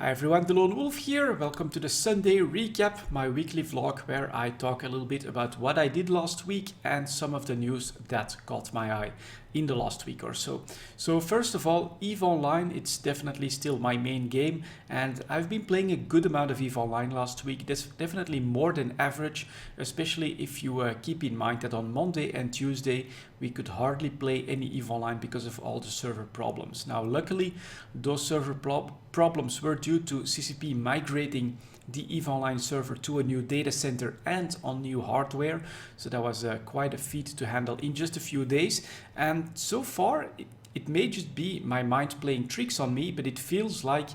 Hi everyone, delonewolf here. Welcome to the Sunday recap, my weekly vlog where I talk a little bit about what I did last week and some of the news that caught my eye in the last week or so. So first of all, EVE Online, it's definitely still my main game, and I've been playing a good amount of EVE Online last week. That's definitely more than average, especially if you keep in mind that on Monday and Tuesday we could hardly play any EVE Online because of all the server problems. Now luckily those server problems were due to CCP migrating the EVE Online server to a new data center and on new hardware. So that was quite a feat to handle in just a few days. And so far, it may just be my mind playing tricks on me, but it feels like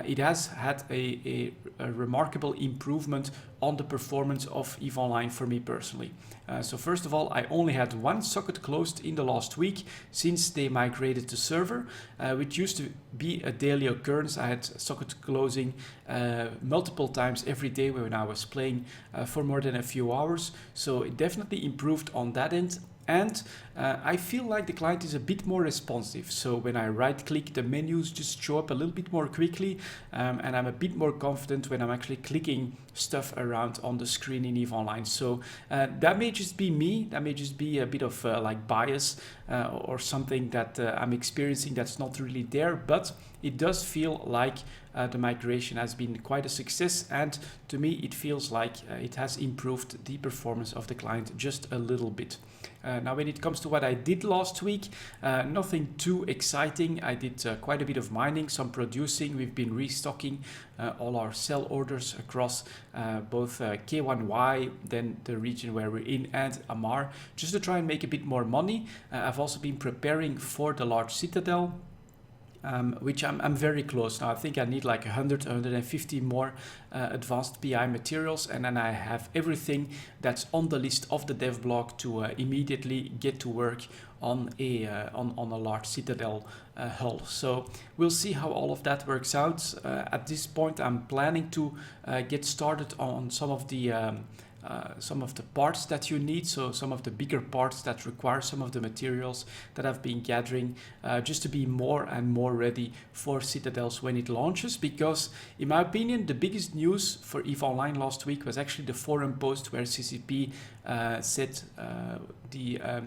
it has had a remarkable improvement on the performance of EVE Online for me personally. So first of all, I only had one socket closed in the last week since they migrated the server, which used to be a daily occurrence. I had socket closing multiple times every day when I was playing for more than a few hours. So it definitely improved on that end. And I feel like the client is a bit more responsive. So when I right click, the menus just show up a little bit more quickly, and I'm a bit more confident when I'm actually clicking stuff around on the screen in EVE Online. So that may just be me, that may just be a bit of like bias or something that I'm experiencing that's not really there, but it does feel like the migration has been quite a success, and to me it feels like it has improved the performance of the client just a little bit. Now when it comes to what I did last week, nothing too exciting. I did quite a bit of mining, some producing. We've been restocking all our sell orders across both K1Y, then the region where we're in, and Amar, just to try and make a bit more money. I've also been preparing for the large citadel, which I'm very close now. I think I need like 150 more advanced PI materials, and then I have everything that's on the list of the dev blog to immediately get to work on a large citadel hull. So we'll see how all of that works out. At this point, I'm planning to get started on some of the parts that you need, so some of the bigger parts that require some of the materials that I've been gathering, just to be more and more ready for Citadels when it launches. Because in my opinion, the biggest news for EVE Online last week was actually the forum post where CCP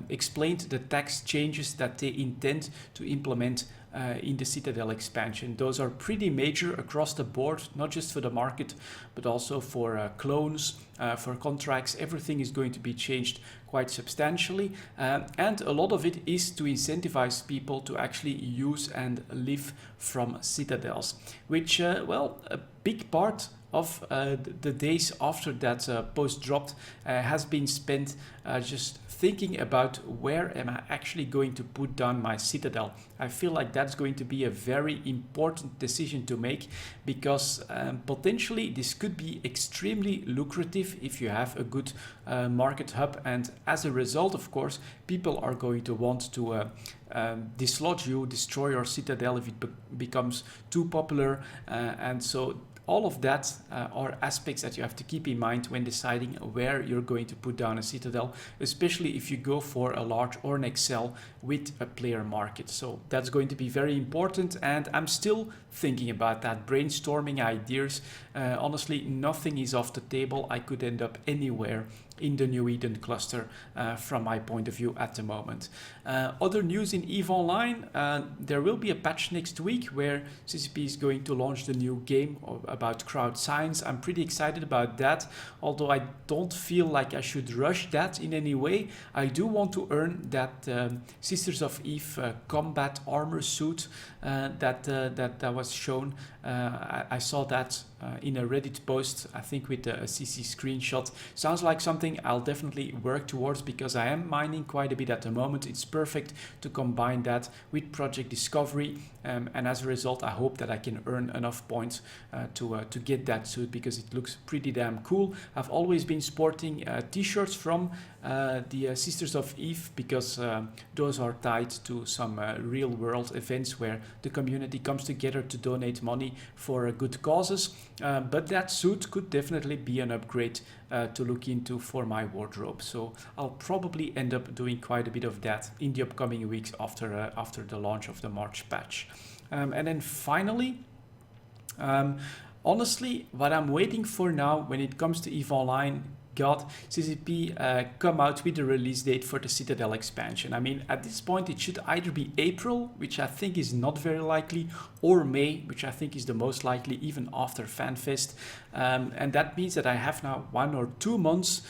explained the tax changes that they intend to implement in the Citadel expansion. Those are pretty major across the board, not just for the market, but also for clones, for contracts. Everything is going to be changed quite substantially, and a lot of it is to incentivize people to actually use and live from citadels, which, well, a big part of the days after that post dropped has been spent just thinking about where am I actually going to put down my citadel. I feel like that's going to be a very important decision to make, because potentially this could be extremely lucrative if you have a good market hub, and as a result, of course, people are going to want to dislodge you, destroy your citadel if it becomes too popular, and so all of that are aspects that you have to keep in mind when deciding where you're going to put down a citadel, especially if you go for a large or an Exile with a player market. So that's going to be very important, and I'm still thinking about that, brainstorming ideas. Honestly, nothing is off the table. I could end up anywhere in the New Eden cluster from my point of view at the moment. Other news in EVE Online, there will be a patch next week where CCP is going to launch the new game about crowd science. I'm pretty excited about that, although I don't feel like I should rush that in any way. I do want to earn that Sisters of Eve combat armor suit that was shown. I saw that in a Reddit post, I think with a CC screenshot. Sounds like something I'll definitely work towards, because I am mining quite a bit at the moment. It's perfect to combine that with Project Discovery, and as a result I hope that I can earn enough points to get that suit, because it looks pretty damn cool. I've always been sporting t-shirts from the Sisters of Eve, because those are tied to some real world events where the community comes together to donate money for good causes. But that suit could definitely be an upgrade to look into for my wardrobe. So I'll probably end up doing quite a bit of that in the upcoming weeks after the launch of the March patch. And then finally, Honestly, what I'm waiting for now when it comes to EVE Online, God, CCP come out with a release date for the Citadel expansion. I mean, at this point, it should either be April, which I think is not very likely, or May, which I think is the most likely, even after FanFest. And that means that I have now 1 or 2 months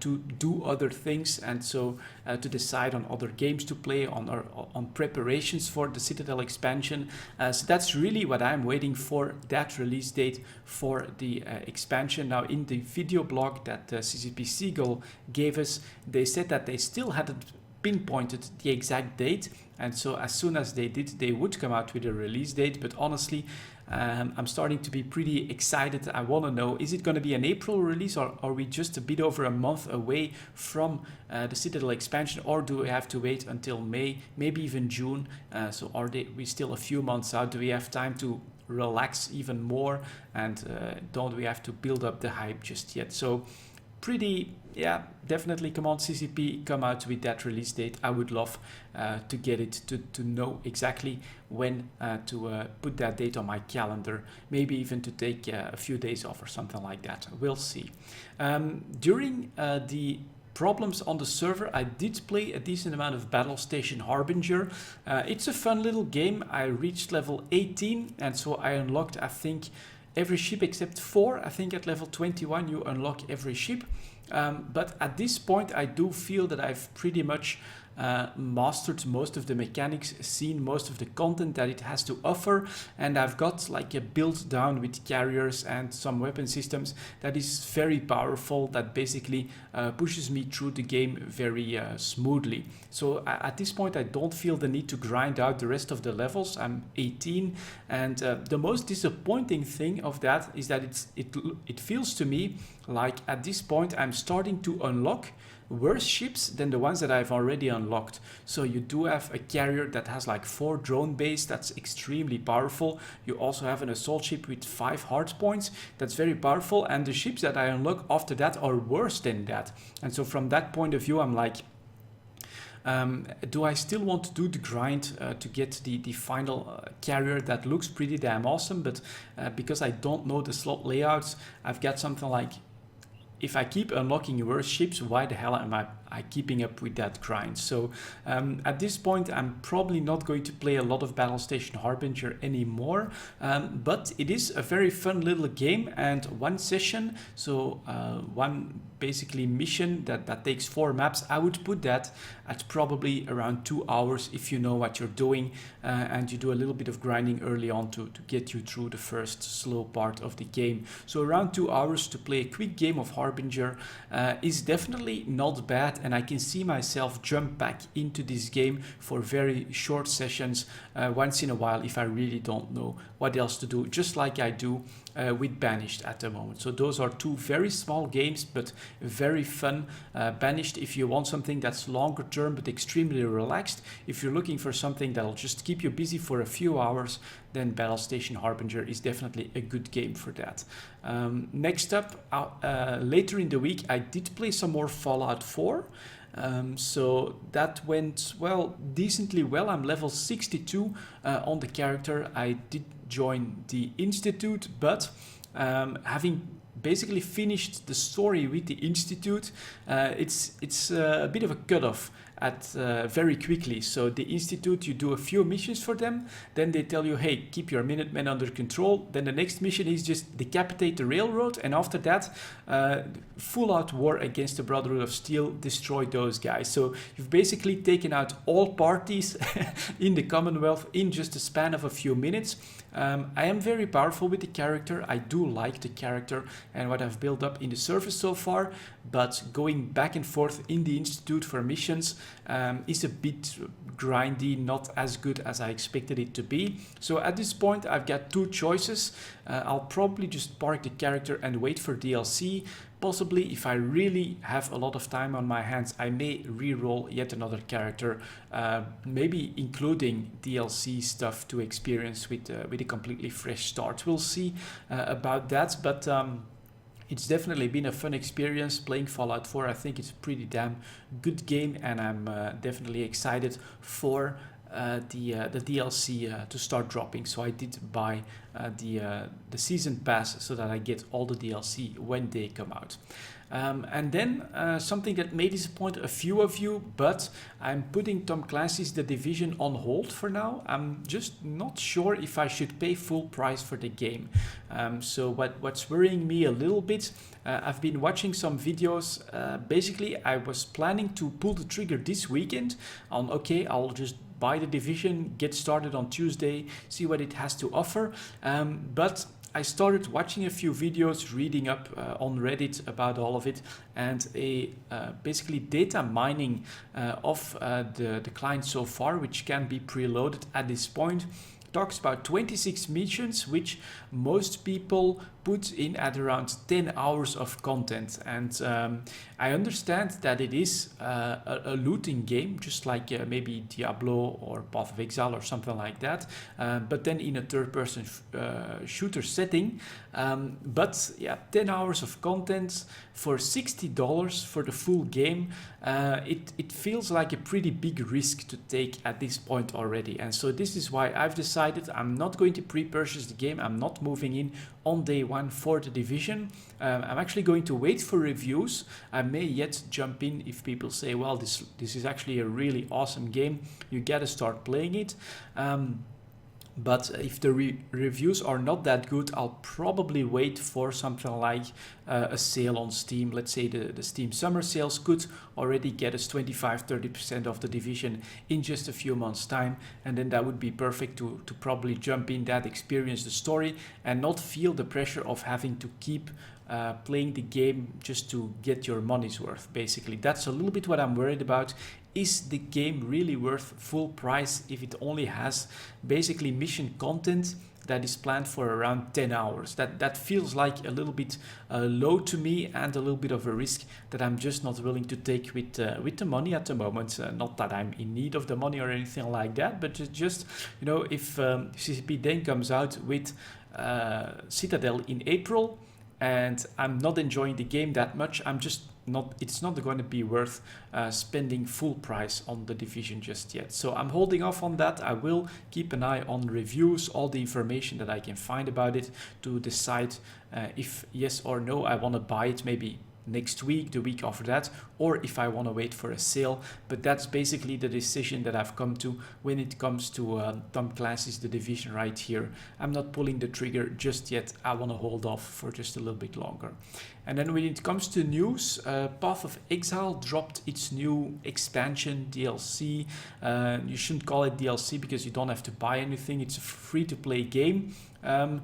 to do other things, and so to decide on other games to play, on preparations for the Citadel expansion. So that's really what I'm waiting for, that release date for the expansion. Now, in the video blog that CCP Seagull gave us, they said that they still hadn't pinpointed the exact date, and so as soon as they did, they would come out with a release date. But honestly, I'm starting to be pretty excited. I want to know, is it going to be an April release, or are we just a bit over a month away from the Citadel expansion, or do we have to wait until May, maybe even June? So are we still a few months out? Do we have time to relax even more, and don't we have to build up the hype just yet? So pretty, yeah, definitely come on CCP, come out with that release date. I would love to get it, to know exactly when to put that date on my calendar, maybe even to take a few days off or something like that. We'll see. During the problems on the server, I did play a decent amount of battlestation Harbinger. It's a fun little game. I reached level 18, and so I unlocked, I think, every ship except 4. I think at level 21 you unlock every ship. But at this point I do feel that I've pretty much mastered most of the mechanics, seen most of the content that it has to offer, and I've got like a build down with carriers and some weapon systems that is very powerful, that basically pushes me through the game very smoothly. So at this point I don't feel the need to grind out the rest of the levels. I'm 18, and the most disappointing thing of that is that it feels to me like at this point I'm starting to unlock worse ships than the ones that I've already unlocked. So you do have a carrier that has like 4 drone bays, that's extremely powerful. You also have an assault ship with 5 hard points, that's very powerful, and the ships that I unlock after that are worse than that. And so from that point of view I'm like, do I still want to do the grind to get the final carrier that looks pretty damn awesome? But because I don't know the slot layouts, I've got something like, if I keep unlocking worse ships, why the hell am I keeping up with that grind? So at this point, I'm probably not going to play a lot of battlestation Harbinger anymore, but it is a very fun little game, and one session, so one basically mission that takes 4 maps, I would put that at probably around 2 hours if you know what you're doing, and you do a little bit of grinding early on to get you through the first slow part of the game. So around 2 hours to play a quick game of Harbinger is definitely not bad, and I can see myself jump back into this game for very short sessions once in a while if I really don't know what else to do, just like I do with Banished at the moment. So those are 2 very small games but very fun. Banished if you want something that's longer term but extremely relaxed. If you're looking for something that'll just keep you busy for a few hours, then Battlestation Harbinger is definitely a good game for that. Next up, later in the week I did play some more Fallout 4. So that went well, decently well. I'm level 62 on the character. I did join the Institute, but having basically finished the story with the Institute, it's a bit of a cutoff at very quickly. So the Institute, you do a few missions for them, then they tell you, hey, keep your Minutemen under control. Then the next mission is just decapitate the railroad, and after that, full out war against the Brotherhood of Steel, destroy those guys. So you've basically taken out all parties in the Commonwealth in just a span of a few minutes. I am very powerful with the character. I do like the character and what I've built up in the service so far, but going back and forth in the Institute for missions is a bit grindy, not as good as I expected it to be. So at this point I've got 2 choices. I'll probably just park the character and wait for DLC. Possibly, if I really have a lot of time on my hands, I may re-roll yet another character, maybe including DLC stuff to experience with a completely fresh start. We'll see about that, but it's definitely been a fun experience playing Fallout 4. I think it's a pretty damn good game, and I'm definitely excited for the DLC to start dropping. So I did buy the season pass so that I get all the DLC when they come out. And then something that may disappoint a few of you, but I'm putting Tom Clancy's The Division on hold for now. I'm just not sure if I should pay full price for the game. So what's worrying me a little bit, I've been watching some videos. Basically, I was planning to pull the trigger this weekend on, okay, I'll just buy The Division, get started on Tuesday, see what it has to offer. But I started watching a few videos, reading up on Reddit about all of it, and basically data mining of the client so far, which can be preloaded at this point, talks about 26 missions, which most people put in at around 10 hours of content. And I understand that it is a looting game, just like maybe Diablo or Path of Exile or something like that, but then in a third-person shooter setting. But yeah, 10 hours of content for $60 for the full game, it feels like a pretty big risk to take at this point already. And so this is why I've decided I'm not going to pre-purchase the game. I'm not moving in on day one for The Division. I'm actually going to wait for reviews. I may yet jump in if people say, well, this is actually a really awesome game, you gotta start playing it. But if the reviews are not that good, I'll probably wait for something like a sale on Steam. Let's say the Steam summer sales could already get us 25-30% of The Division in just a few months' time. And then that would be perfect to probably jump in that, experience the story, and not feel the pressure of having to keep playing the game just to get your money's worth. Basically, that's a little bit what I'm worried about. Is the game really worth full price if it only has basically mission content that is planned for around 10 hours? That feels like a little bit low to me, and a little bit of a risk that I'm just not willing to take with the money at the moment. Not that I'm in need of the money or anything like that, but just you know, if CCP then comes out with Citadel in April, and I'm not enjoying the game that much, it's not going to be worth spending full price on The Division just yet. So I'm holding off on that. I will keep an eye on reviews, all the information that I can find about it, to decide if yes or no I want to buy it, maybe next week, the week after that, or if I want to wait for a sale. But that's basically the decision that I've come to when it comes to Tom Clancy's The Division right here. I'm not pulling the trigger just yet. I want to hold off for just a little bit longer. And then when it comes to news, Path of Exile dropped its new expansion DLC. You shouldn't call it DLC because you don't have to buy anything. It's a free-to-play game. And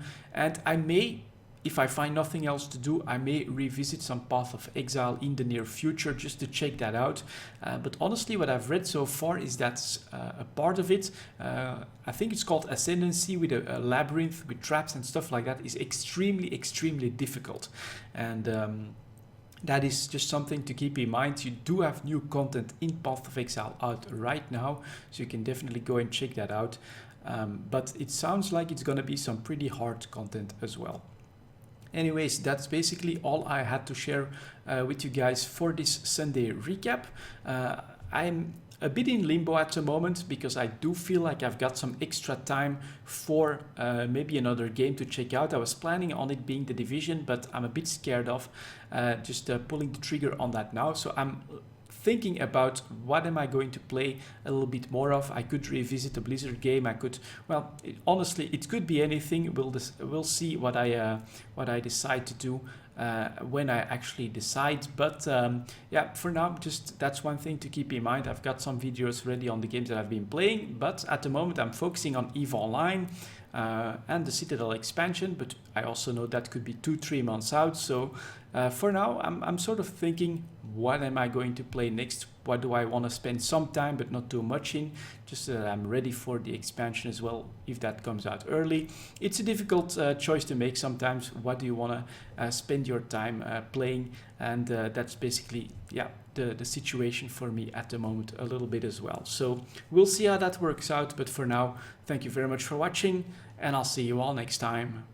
I may, if I find nothing else to do, I may revisit some Path of Exile in the near future just to check that out. But honestly, what I've read so far is that a part of it, I think it's called Ascendancy, with a labyrinth with traps and stuff like that, is extremely difficult. And that is just something to keep in mind. You do have new content in Path of Exile out right now, so you can definitely go and check that out. But it sounds like it's going to be some pretty hard content as well. Anyways, that's basically all I had to share with you guys for this Sunday recap. I'm a bit in limbo at the moment because I do feel like I've got some extra time for maybe another game to check out. I was planning on it being The Division, but I'm a bit scared of just pulling the trigger on that now. So I'm thinking about what am I going to play a little bit more of. I could revisit a Blizzard game. I could, well, honestly, it could be anything. We'll see what I decide to do when I actually decide. But yeah, for now, just that's one thing to keep in mind. I've got some videos ready on the games that I've been playing, but at the moment I'm focusing on EVE Online and the Citadel expansion, but I also know that could be 2-3 months out. So for now, I'm sort of thinking, what am I going to play next? What do I want to spend some time but not too much in, just so that I'm ready for the expansion as well, if that comes out early. It's a difficult choice to make sometimes. What do you want to spend your time playing? And that's basically, yeah, the situation for me at the moment a little bit as well. So we'll see how that works out. But for now, thank you very much for watching, and I'll see you all next time.